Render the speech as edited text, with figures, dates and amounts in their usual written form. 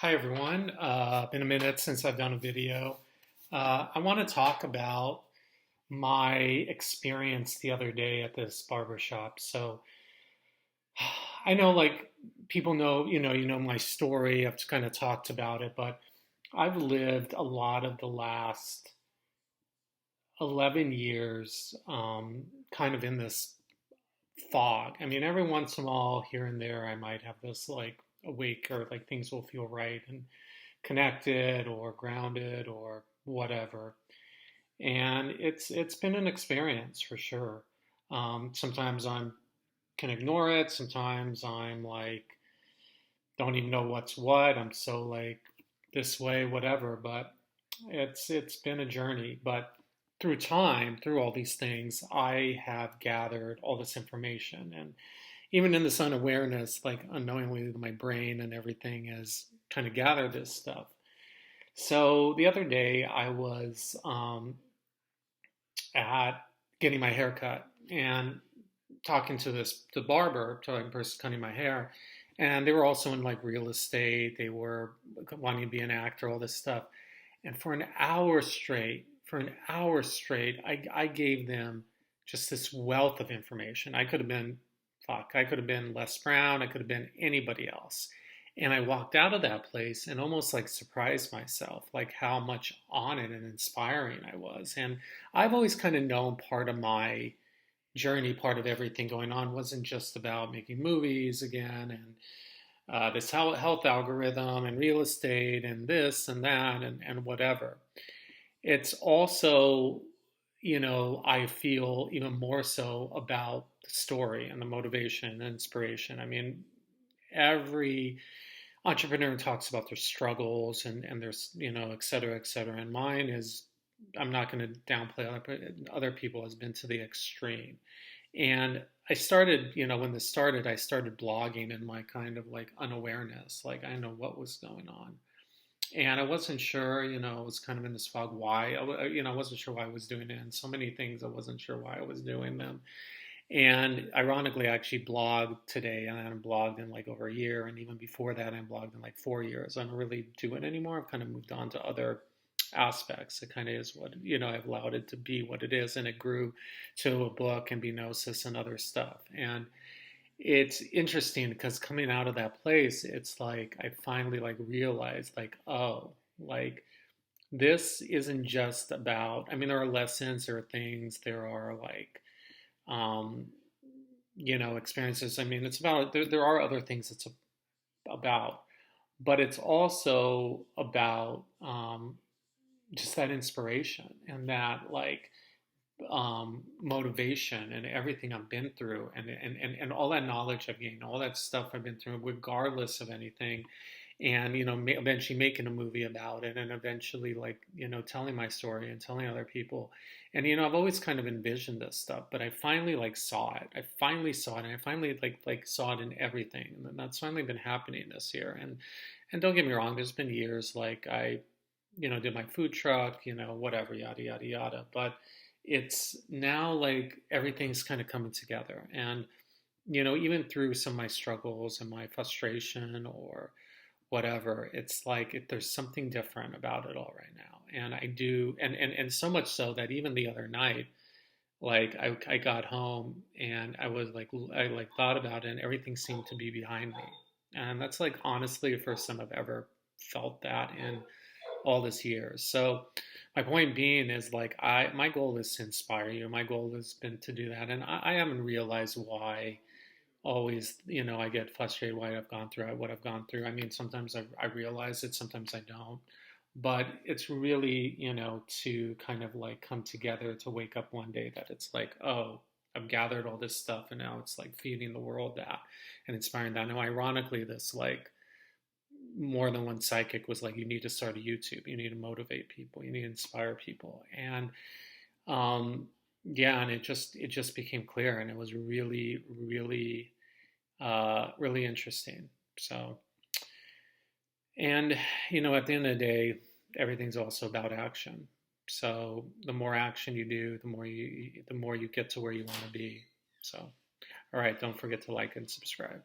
Hi everyone. Been a minute since I've done a video. I want to talk about my experience the other day at this barber shop. So I know like people know, you know my story. I've kind of talked about it, but I've lived a lot of the last 11 years kind of in this fog. I mean, every once in a while here and there I might have this like awake or like things will feel right and connected or grounded or whatever. And it's been an experience for sure. Sometimes I can ignore it. Sometimes I'm like don't even know what's what. I'm so like this way, whatever. But it's been a journey. But through time, through all these things, I have gathered all this information, and even in this unawareness, like unknowingly, my brain and everything has kind of gathered this stuff. So the other day I was at getting my hair cut and talking to the barber, to the person cutting my hair, and they were also in like real estate. They were wanting to be an actor, all this stuff. And for an hour straight, I gave them just this wealth of information. I could have been Les Brown, I could have been anybody else. And I walked out of that place and almost like surprised myself, like how much on it and inspiring I was. And I've always kind of known part of my journey, part of everything going on wasn't just about making movies again and this health algorithm and real estate and this and that and whatever. It's also, I feel even more so about the story and the motivation and inspiration. I mean, every entrepreneur talks about their struggles and their, et cetera, et cetera. And mine is, I'm not going to downplay other people, has been to the extreme. And I started, when this started, I started blogging in my kind of like unawareness, like I know what was going on. And I wasn't sure, I was kind of in this fog why, I wasn't sure why I was doing it. And so many things I wasn't sure why I was doing them. And ironically, I actually blogged today, and I haven't blogged in like over a year. And even before that, I blogged in like 4 years. I don't really do it anymore. I've kind of moved on to other aspects. It kind of is what, I've allowed it to be what it is. And it grew to a book and Gnosis and other stuff. And it's interesting because coming out of that place, it's like I finally like realized like, oh, like this isn't just about, I mean, there are lessons, there are things, there are like, um, experiences. I mean, it's about, there are other things it's about, but it's also about just that inspiration and that like motivation and everything I've been through and all that knowledge I've gained, all that stuff I've been through, regardless of anything. And, eventually making a movie about it and eventually like, telling my story and telling other people. And, I've always kind of envisioned this stuff, but I finally like saw it. I finally saw it and I finally like saw it in everything. And that's finally been happening this year. And don't get me wrong, there's been years like I, did my food truck, whatever, yada, yada, yada. But it's now like everything's kind of coming together. And, even through some of my struggles and my frustration or whatever, it's like there's something different about it all right now. And I do, and so much so that even the other night, like I got home and I was like, I like thought about it and everything seemed to be behind me. And that's like honestly the first time I've ever felt that in all this years. So my point being is like my goal is to inspire you. My goal has been to do that, and I haven't realized why always I get frustrated why I've gone through what I've gone through. I mean, sometimes I realize it, sometimes I don't. But it's really to kind of like come together to wake up one day that it's like, oh, I've gathered all this stuff and now it's like feeding the world that and inspiring that. Now, ironically, this like more than one psychic was like, you need to start a YouTube. You need to motivate people. You need to inspire people. And yeah, and it just became clear, and it was really, really, really interesting. So, and at the end of the day, everything's also about action. So the more action you do, the more you get to where you want to be. So, all right, don't forget to like and subscribe.